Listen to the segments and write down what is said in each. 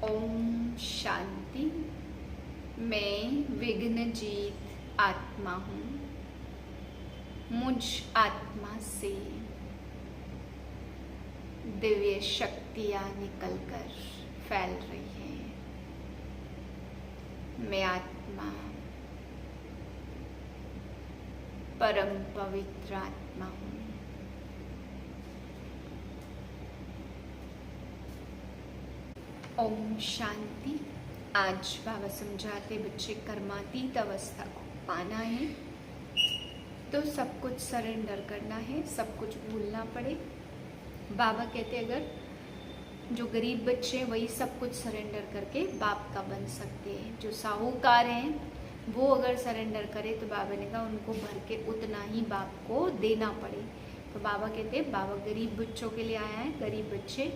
ओम शांति। मैं विघ्नजीत आत्मा हूँ। मुझ आत्मा से दिव्य शक्तियाँ निकलकर फैल रही हैं। मैं आत्मा परम पवित्र आत्मा हूँ। ओम शांति। आज बाबा समझाते बच्चे कर्मातीत अवस्था को पाना है तो सब कुछ सरेंडर करना है, सब कुछ भूलना पड़े। बाबा कहते अगर जो गरीब बच्चे वही सब कुछ सरेंडर करके बाप का बन सकते हैं। जो साहूकार हैं वो अगर सरेंडर करे तो बाबा ने कहा उनको भर के उतना ही बाप को देना पड़े। तो बाबा कहते बाबा गरीब बच्चों के लिए आया है। गरीब बच्चे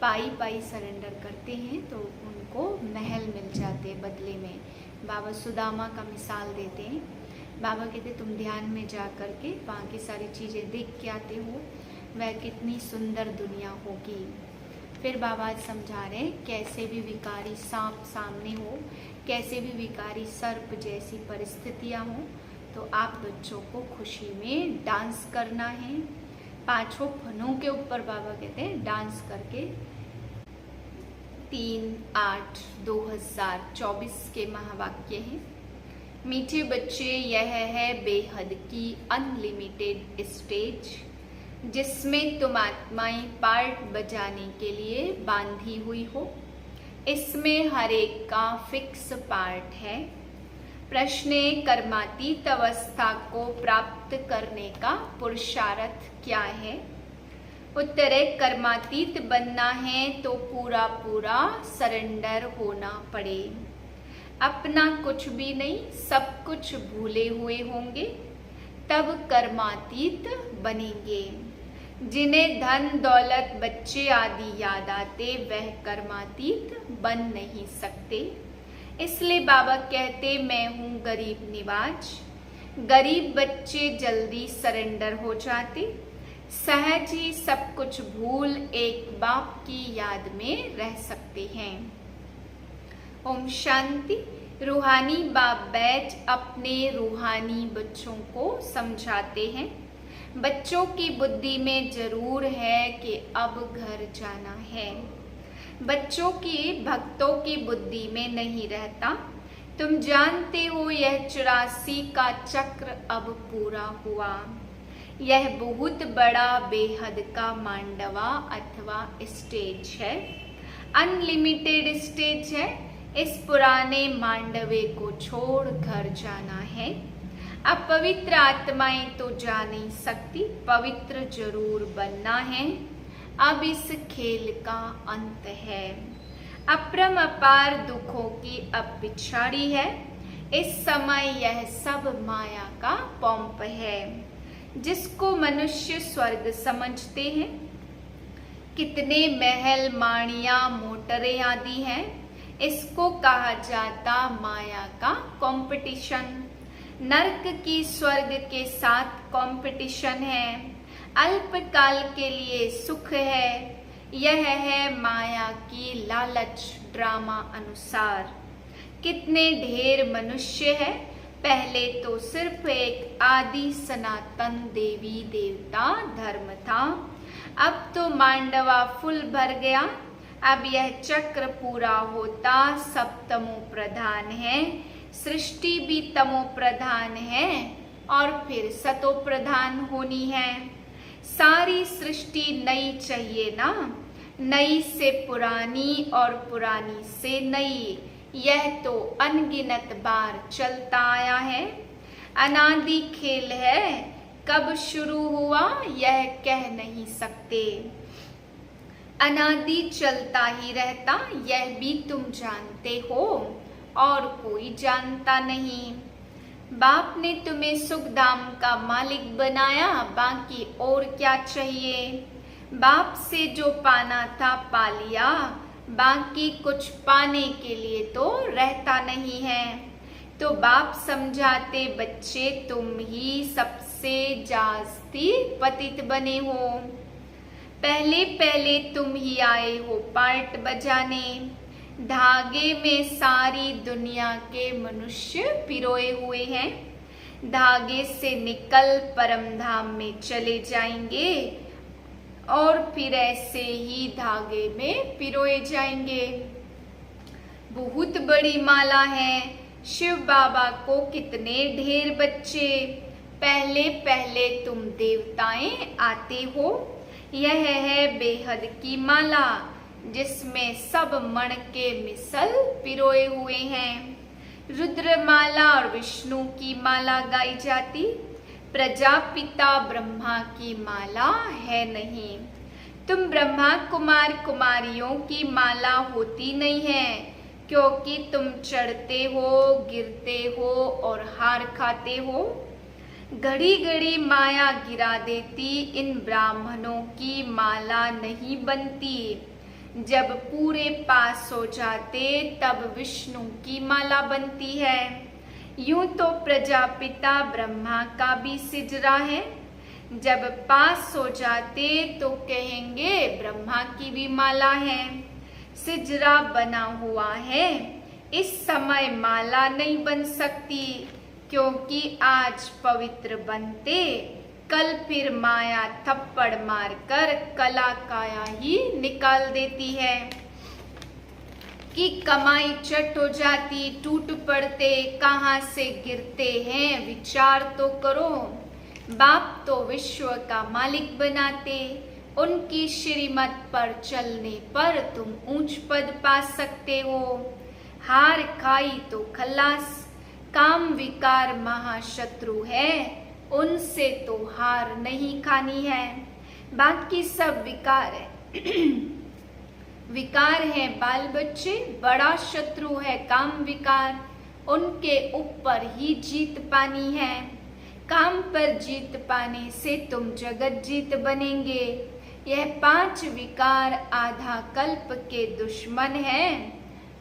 पाई पाई सरेंडर करते हैं तो उनको महल मिल जाते हैं बदले में। बाबा सुदामा का मिसाल देते हैं। बाबा कहते तुम ध्यान में जा कर के वहाँ की सारी चीज़ें देख के आते हो, वह कितनी सुंदर दुनिया होगी। फिर बाबा आज समझा रहे हैं कैसे भी विकारी सांप सामने हो, कैसे भी विकारी सर्प जैसी परिस्थितियाँ हो तो आप बच्चों को खुशी में डांस करना है। पांचों फनों के ऊपर बाबा कहते हैं डांस करके 3/8/2024 के महावाक्य हैं। मीठे बच्चे, यह है बेहद की अनलिमिटेड स्टेज जिसमें तुम आत्माएं पार्ट बजाने के लिए बांधी हुई हो। इसमें हर एक का फिक्स पार्ट है। प्रश्न कर्मातीत अवस्था को प्राप्त करने का पुरुषार्थ क्या है? उत्तर है कर्मातीत बनना है तो पूरा पूरा सरेंडर होना पड़े। अपना कुछ भी नहीं, सब कुछ भूले हुए होंगे तब कर्मातीत बनेंगे। जिन्हें धन दौलत बच्चे आदि याद आते वह कर्मातीत बन नहीं सकते। इसलिए बाबा कहते मैं हूँ गरीब निवाज। गरीब बच्चे जल्दी सरेंडर हो जाते, सहज ही सब कुछ भूल एक बाप की याद में रह सकते हैं। ओम शांति। रूहानी बाप बैठ अपने रूहानी बच्चों को समझाते हैं। बच्चों की बुद्धि में जरूर है कि अब घर जाना है। बच्चों की भक्तों की बुद्धि में नहीं रहता। तुम जानते हो यह 84 का चक्र अब पूरा हुआ। यह बहुत बड़ा बेहद का मांडवा अथवा स्टेज है, अनलिमिटेड स्टेज है। इस पुराने मांडवे को छोड़ घर जाना है। अब पवित्र आत्माएं तो जा नहीं सकती, पवित्र जरूर बनना है। अब इस खेल का अंत है। अपरम अपार दुखों की अब पिछाड़ी है। इस समय यह सब माया का पंप है जिसको मनुष्य स्वर्ग समझते हैं। कितने महल माणिया मोटरें आदि हैं, इसको कहा जाता माया का कंपटीशन। नरक की स्वर्ग के साथ कंपटीशन है। अल्पकाल के लिए सुख है। यह है माया की लालच ड्रामा अनुसार। कितने ढेर मनुष्य है। पहले तो सिर्फ एक आदि सनातन देवी देवता धर्म था, अब तो मांडवा फुल भर गया। अब यह चक्र पूरा होता सब तमो प्रधान है। सृष्टि भी तमो प्रधान है और फिर सतो प्रधान होनी है। सारी सृष्टि नई चाहिए ना, नई से पुरानी और पुरानी से नई। यह तो अनगिनत बार चलता आया है। अनादि खेल है, कब शुरू हुआ यह कह नहीं सकते। अनादि चलता ही रहता, यह भी तुम जानते हो और कोई जानता नहीं। बाप ने तुम्हें सुखधाम का मालिक बनाया, बाकी और क्या चाहिए। बाप से जो पाना था पा लिया, बाकी कुछ पाने के लिए तो रहता नहीं है। तो बाप समझाते बच्चे तुम ही सबसे जास्ती पतित बने हो। पहले पहले तुम ही आए हो पार्ट बजाने। धागे में सारी दुनिया के मनुष्य पिरोए हुए हैं। धागे से निकल परम धाम में चले जाएंगे और फिर ऐसे ही धागे में पिरोए जाएंगे। बहुत बड़ी माला है। शिव बाबा को कितने ढेर बच्चे। पहले पहले तुम देवताएं आते हो। यह है बेहद की माला जिसमें सब मण के मिसल पिरोए हुए हैं। रुद्रमाला और विष्णु की माला गाई जाती, प्रजापिता ब्रह्मा की माला है नहीं। तुम ब्रह्मा कुमार कुमारियों की माला होती नहीं है, क्योंकि तुम चढ़ते हो, गिरते हो और हार खाते हो। घड़ी घड़ी माया गिरा देती इन ब्राह्मणों की माला नहीं बनती। जब पूरे पास हो जाते तब विष्णु की माला बनती है। यूं तो प्रजापिता ब्रह्मा का भी सिजरा है। जब पास हो जाते तो कहेंगे ब्रह्मा की भी माला है। सिजरा बना हुआ है, इस समय माला नहीं बन सकती, क्योंकि आज पवित्र बनते कल फिर माया थप्पड़ मारकर कला काया ही निकाल देती है। कि कमाई चट हो जाती, टूट पड़ते, कहाँ से गिरते हैं विचार तो करो। बाप तो विश्व का मालिक बनाते, उनकी श्रीमत पर चलने पर तुम ऊंच पद पा सकते हो। हार खाई तो खल्लास। काम विकार महाशत्रु है, उनसे तो हार नहीं खानी है। बाकी सब विकार है। विकार है बाल बच्चे, बड़ा शत्रु है काम विकार, उनके ऊपर ही जीत पानी है। काम पर जीत पाने से तुम जगत जीत बनेंगे। यह 5 विकार आधा कल्प के दुश्मन हैं,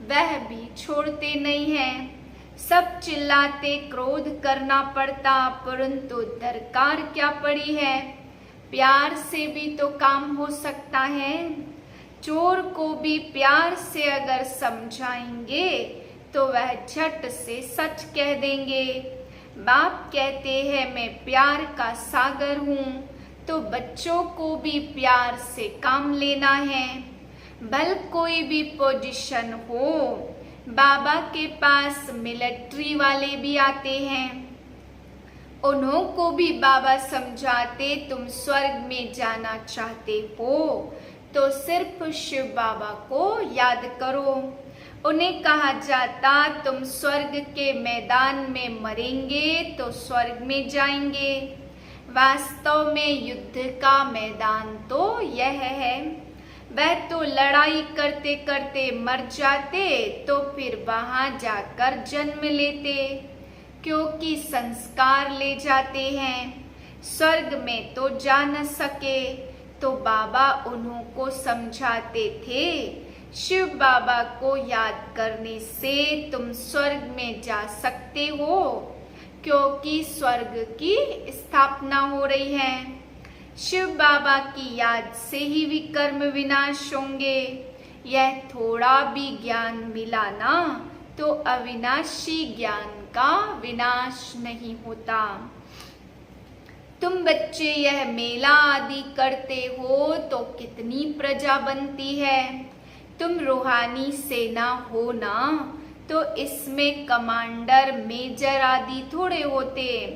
वह भी छोड़ते नहीं हैं। सब चिल्लाते क्रोध करना पड़ता, परंतु दरकार क्या पड़ी है। प्यार से भी तो काम हो सकता है। चोर को भी प्यार से अगर समझाएंगे तो वह झट से सच कह देंगे। बाप कहते हैं मैं प्यार का सागर हूँ, तो बच्चों को भी प्यार से काम लेना है। भल कोई भी पोजीशन हो, बाबा के पास मिलिट्री वाले भी आते हैं, उन्हों को भी बाबा समझाते तुम स्वर्ग में जाना चाहते हो तो सिर्फ शिव बाबा को याद करो। उन्हें कहा जाता तुम स्वर्ग के मैदान में मरेंगे तो स्वर्ग में जाएंगे। वास्तव में युद्ध का मैदान तो यह है। वह तो लड़ाई करते करते मर जाते तो फिर वहां जाकर जन्म लेते, क्योंकि संस्कार ले जाते हैं। स्वर्ग में तो जा न सके तो बाबा उन्हों को समझाते थे शिव बाबा को याद करने से तुम स्वर्ग में जा सकते हो, क्योंकि स्वर्ग की स्थापना हो रही है। शिव बाबा की याद से ही विकर्म विनाश होंगे। यह थोड़ा भी ज्ञान मिला ना तो अविनाशी ज्ञान का विनाश नहीं होता। तुम बच्चे यह मेला आदि करते हो तो कितनी प्रजा बनती है। तुम रूहानी सेना हो ना तो इसमें कमांडर मेजर आदि थोड़े होते,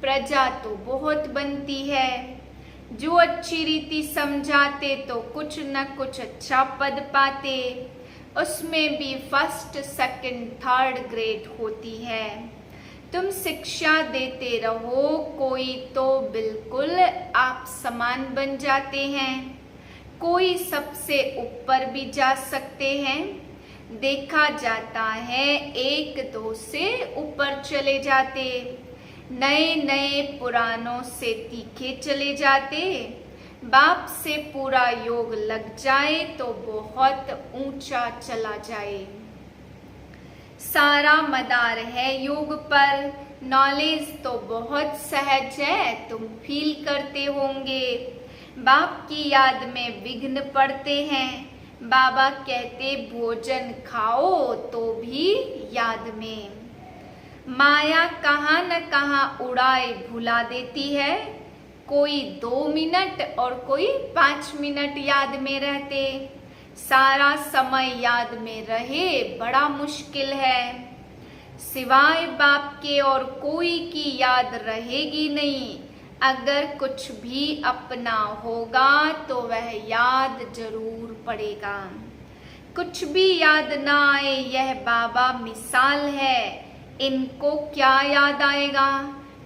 प्रजा तो बहुत बनती है। जो अच्छी रीति समझाते तो कुछ न कुछ अच्छा पद पाते, उसमें भी फर्स्ट सेकंड थर्ड ग्रेड होती है। तुम शिक्षा देते रहो, कोई तो बिल्कुल आप समान बन जाते हैं, कोई सबसे ऊपर भी जा सकते हैं। देखा जाता है 1-2 से ऊपर चले जाते, नए नए पुरानों से तीखे चले जाते। बाप से पूरा योग लग जाए तो बहुत ऊंचा चला जाए। सारा मदार है योग पर, नॉलेज तो बहुत सहज है, तुम फील करते होंगे। बाप की याद में विघ्न पड़ते हैं, बाबा कहते भोजन खाओ तो भी याद में। माया कहाँ न कहाँ उड़ाए भुला देती है, कोई 2 मिनट और कोई 5 मिनट याद में रहते, सारा समय याद में रहे बड़ा मुश्किल है। सिवाय बाप के और कोई की याद रहेगी नहीं, अगर कुछ भी अपना होगा तो वह याद जरूर पड़ेगा। कुछ भी याद ना आए यह बाबा मिसाल है, इनको क्या याद आएगा।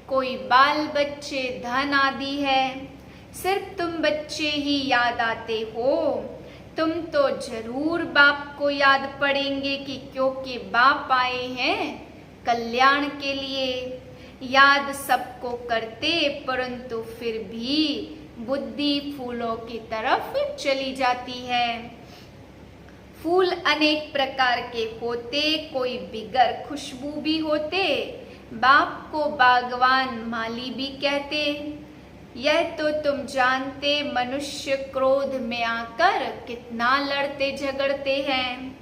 कोई बाल बच्चे धन आदि है, सिर्फ तुम बच्चे ही याद आते हो। तुम तो जरूर बाप को याद पड़ेंगे कि क्योंकि बाप आए हैं कल्याण के लिए। याद सबको करते परंतु फिर भी बुद्धि फूलों की तरफ चली जाती है। फूल अनेक प्रकार के होते, कोई बिगर खुशबू भी होते, बाप को बागवान माली भी कहते। यह तो तुम जानते, मनुष्य क्रोध में आकर कितना लड़ते झगड़ते हैं,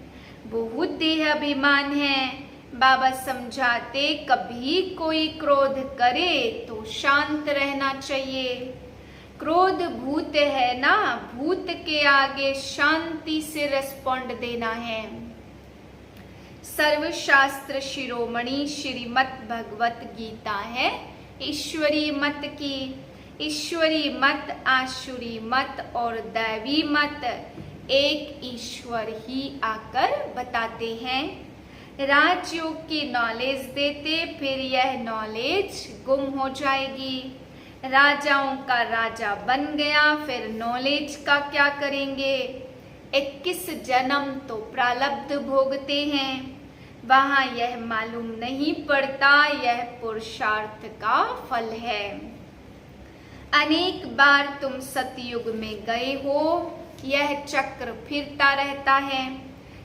बहुत देह अभिमान है। बाबा समझाते कभी कोई क्रोध करे तो शांत रहना चाहिए। क्रोध भूत है ना, भूत के आगे शांति से रिस्पॉन्ड देना है। सर्वशास्त्र शिरोमणि श्रीमद् भगवत गीता है ईश्वरी मत की। ईश्वरी मत, आसुरी मत और दैवी मत एक ईश्वर ही आकर बताते हैं। राजयोग की नॉलेज देते, फिर यह नॉलेज गुम हो जाएगी। राजाओं का राजा बन गया, फिर नॉलेज का क्या करेंगे। 21 जन्म तो प्रारब्ध भोगते हैं, वहां यह मालूम नहीं पड़ता यह पुरुषार्थ का फल है। अनेक बार तुम सतयुग में गए हो, यह चक्र फिरता रहता है।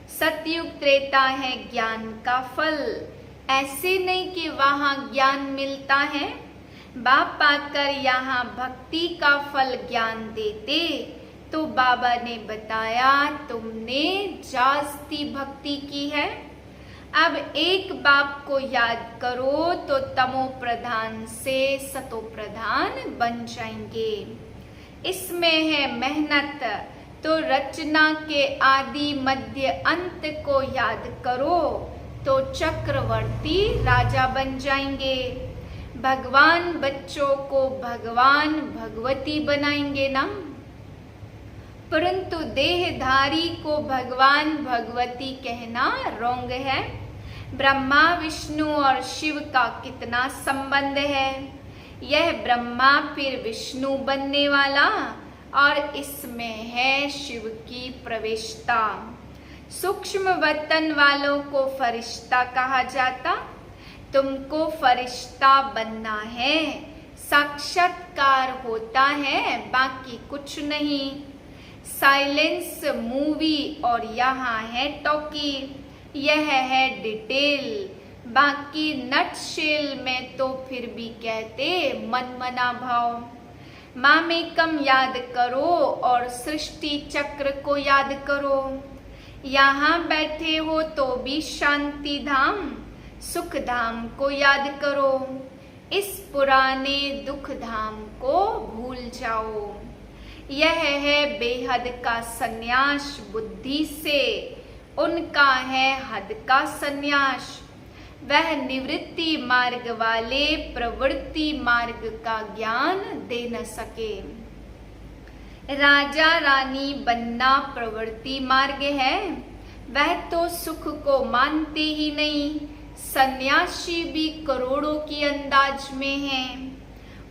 सतयुग त्रेता है ज्ञान का फल, ऐसे नहीं कि वहां ज्ञान मिलता है। बाप आकर यहाँ भक्ति का फल ज्ञान देते तो बाबा ने बताया तुमने जास्ती भक्ति की है। अब एक बाप को याद करो तो तमो प्रधान से सतो प्रधान बन जाएंगे। इसमें है मेहनत, तो रचना के आदि मध्य अंत को याद करो तो चक्रवर्ती राजा बन जाएंगे। भगवान बच्चों को भगवान भगवती बनाएंगे ना, परंतु देहधारी को भगवान भगवती कहना रोंग है। ब्रह्मा विष्णु और शिव का कितना संबंध है। यह ब्रह्मा फिर विष्णु बनने वाला और इसमें है शिव की प्रवेशता। सूक्ष्म वतन वालों को फरिश्ता कहा जाता, तुमको फरिश्ता बनना है। साक्षात्कार होता है, बाकी कुछ नहीं। साइलेंस मूवी और यहाँ है टॉकी, यह है डिटेल। बाकी नटशेल में तो फिर भी कहते मनमना भाव। मामेकम याद करो और सृष्टि चक्र को याद करो। यहाँ बैठे हो तो भी शांति धाम सुख धाम को याद करो। इस पुराने दुख धाम को भूल जाओ। यह है बेहद का सन्यास बुद्धि से, उनका है हद का सन्यास। वह निवृत्ति मार्ग वाले प्रवृत्ति मार्ग का ज्ञान दे न सके। राजा रानी बनना प्रवृत्ति मार्ग है, वह तो सुख को मानते ही नहीं। सन्यासी भी करोड़ों की अंदाज में हैं।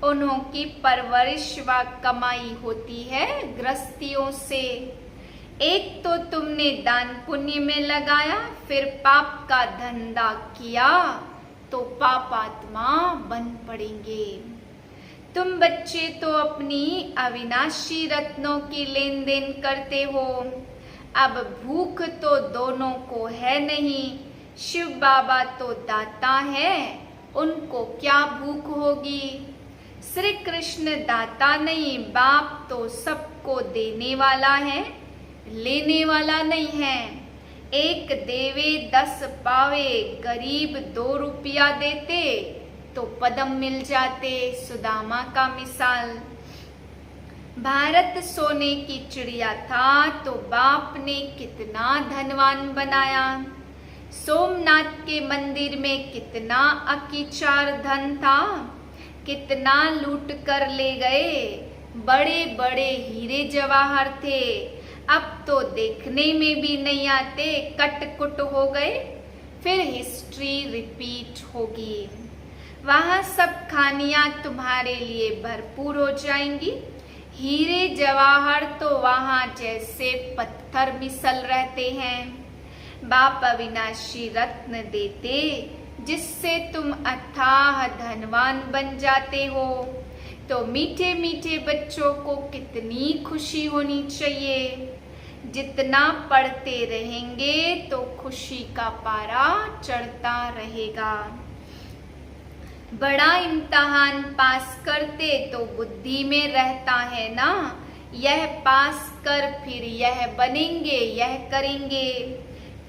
उन्हों की परवरिश व कमाई होती है गृहस्थियों से। एक तो तुमने दान पुण्य में लगाया, फिर पाप का धंधा किया तो पापात्मा बन पड़ेंगे। तुम बच्चे तो अपनी अविनाशी रत्नों की लेन देन करते हो। अब भूख तो दोनों को है नहीं। शिव बाबा तो दाता है, उनको क्या भूख होगी। श्री कृष्ण दाता नहीं, बाप तो सबको देने वाला है। लेने वाला नहीं है। एक देवे 10 पावे, गरीब 2 रुपया देते तो पदम मिल जाते, सुदामा का मिसाल। भारत सोने की चिड़िया था तो बाप ने कितना धनवान बनाया। सोमनाथ के मंदिर में कितना अकीचार धन था, कितना लूट कर ले गए। बड़े बड़े हीरे जवाहर थे, अब तो देखने में भी नहीं आते, कट कुट हो गए। फिर हिस्ट्री रिपीट होगी, वहां सब खानियां तुम्हारे लिए भरपूर हो जाएंगी। हीरे जवाहर तो वहां जैसे पत्थर मिसल रहते हैं। बाप अविनाशी रत्न देते जिससे तुम अथाह धनवान बन जाते हो। तो मीठे मीठे बच्चों को कितनी खुशी होनी चाहिए। जितना पढ़ते रहेंगे तो खुशी का पारा चढ़ता रहेगा। बड़ा इम्तहान पास करते तो बुद्धि में रहता है ना, यह पास कर फिर यह बनेंगे, यह करेंगे।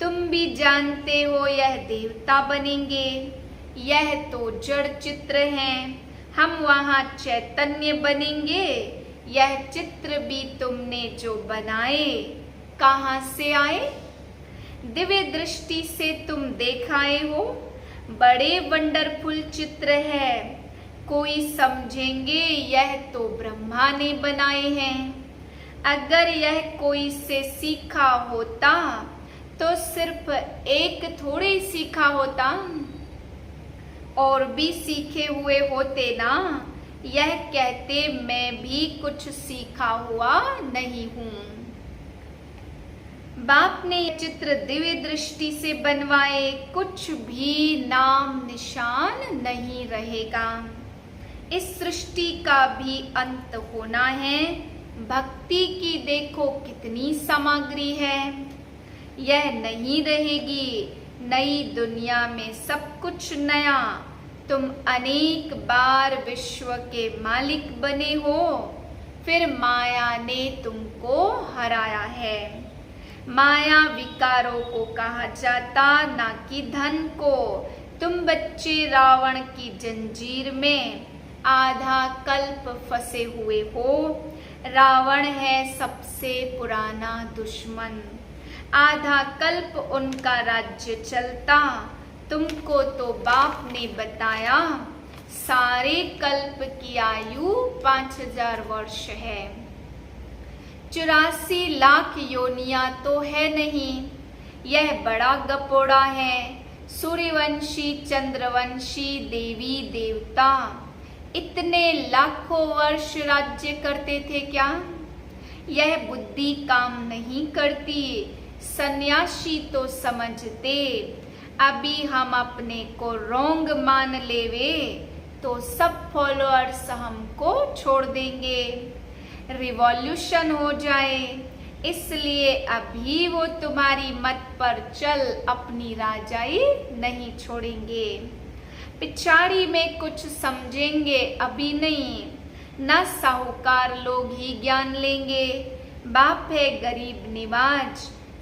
तुम भी जानते हो यह देवता बनेंगे। यह तो जड़ चित्र हैं, हम वहाँ चैतन्य बनेंगे। यह चित्र भी तुमने जो बनाए कहाँ से आए? दिव्य दृष्टि से तुम देखाए हो। बड़े वंडरफुल चित्र है, कोई समझेंगे यह तो ब्रह्मा ने बनाए हैं। अगर यह कोई से सीखा होता तो सिर्फ एक थोड़े सीखा होता, और भी सीखे हुए होते ना। यह कहते मैं भी कुछ सीखा हुआ नहीं हूँ। बाप ने यह चित्र दिव्य दृष्टि से बनवाए, कुछ भी नाम निशान नहीं रहेगा। इस सृष्टि का भी अंत होना है। भक्ति की देखो कितनी सामग्री है, यह नहीं रहेगी। नई दुनिया में सब कुछ नया। तुम अनेक बार विश्व के मालिक बने हो, फिर माया ने तुमको हराया है। माया विकारों को कहा जाता, ना कि धन को। तुम बच्चे रावण की जंजीर में आधा कल्प फंसे हुए हो। रावण है सबसे पुराना दुश्मन, आधा कल्प उनका राज्य चलता। तुमको तो बाप ने बताया सारे कल्प की आयु 5000 वर्ष है। 84 लाख योनियां तो है नहीं, यह बड़ा गपोड़ा है। सूर्यवंशी चंद्रवंशी देवी देवता इतने लाखों वर्ष राज्य करते थे क्या? यह बुद्धि काम नहीं करती। सन्यासी तो समझते, अभी हम अपने को रोंग मान लेवे तो सब फॉलोअर्स हमको छोड़ देंगे, रिवॉल्यूशन हो जाए। इसलिए अभी वो तुम्हारी मत पर चल अपनी राजाई नहीं छोड़ेंगे। पिछाड़ी में कुछ समझेंगे, अभी नहीं। न साहूकार लोग ही ज्ञान लेंगे। बाप है गरीब निवाज,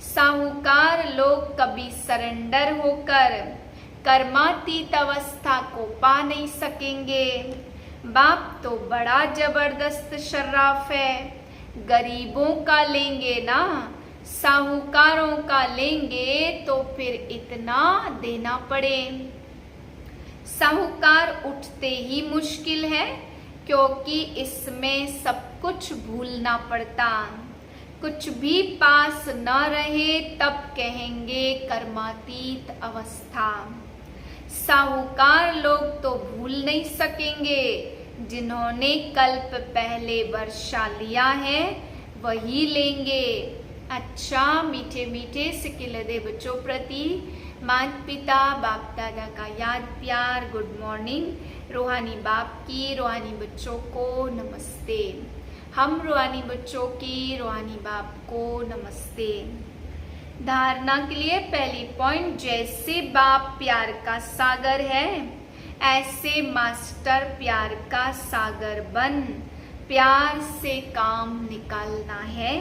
साहूकार लोग कभी सरेंडर होकर कर्मातीत अवस्था को पा नहीं सकेंगे। बाप तो बड़ा जबरदस्त शर्राफ है। गरीबों का लेंगे ना, साहूकारों का लेंगे तो फिर इतना देना पड़े। साहूकार उठते ही मुश्किल है, क्योंकि इसमें सब कुछ भूलना पड़ता। कुछ भी पास न रहे तब कहेंगे कर्मातीत अवस्था। साहूकार लोग तो भूल नहीं सकेंगे, जिन्होंने कल्प पहले वर्षा लिया है वही लेंगे। अच्छा मीठे मीठे सिकिलदे बच्चों प्रति माता पिता बाप दादा का याद प्यार गुड मॉर्निंग। रूहानी बाप की रूहानी बच्चों को नमस्ते। हम रूहानी बच्चों की रूहानी बाप को नमस्ते। धारणा के लिए पहली पॉइंट, जैसे बाप प्यार का सागर है ऐसे मास्टर प्यार का सागर बन प्यार से काम निकालना है।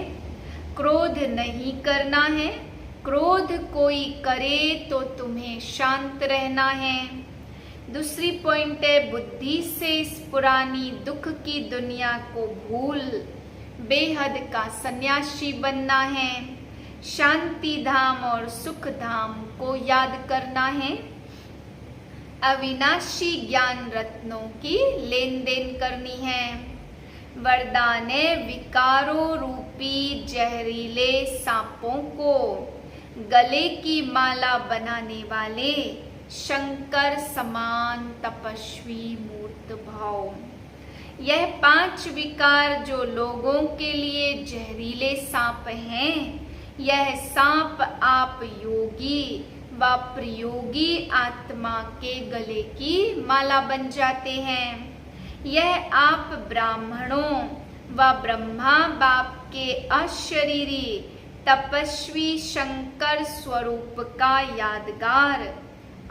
क्रोध नहीं करना है, क्रोध कोई करे तो तुम्हें शांत रहना है। दूसरी पॉइंट है, बुद्धि से इस पुरानी दुख की दुनिया को भूल बेहद का सन्यासी बनना है। शांति धाम और सुख धाम को याद करना है। अविनाशी ज्ञान रत्नों की लेन देन करनी है। वरदान है, विकारों रूपी जहरीले सांपों को गले की माला बनाने वाले शंकर समान तपस्वी मूर्त भाव। यह 5 विकार जो लोगों के लिए जहरीले सांप हैं, यह सांप आप योगी व प्रयोगी आत्मा के गले की माला बन जाते हैं। यह आप ब्राह्मणों व ब्रह्मा बाप के अशरीरी तपस्वी शंकर स्वरूप का यादगार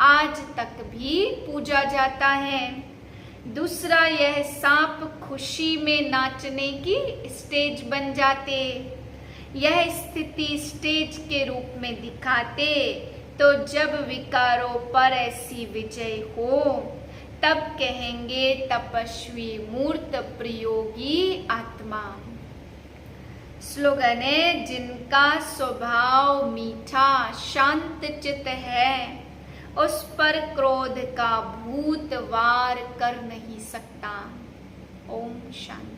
आज तक भी पूजा जाता है। दूसरा, यह सांप खुशी में नाचने की स्टेज बन जाते। यह स्थिति स्टेज के रूप में दिखाते तो जब विकारों पर ऐसी विजय हो तब कहेंगे तपस्वी मूर्त प्रयोगी आत्मा। स्लोगन है, जिनका स्वभाव मीठा शांत चित है, उस पर क्रोध का भूत वार कर नहीं सकता। ओम शांति।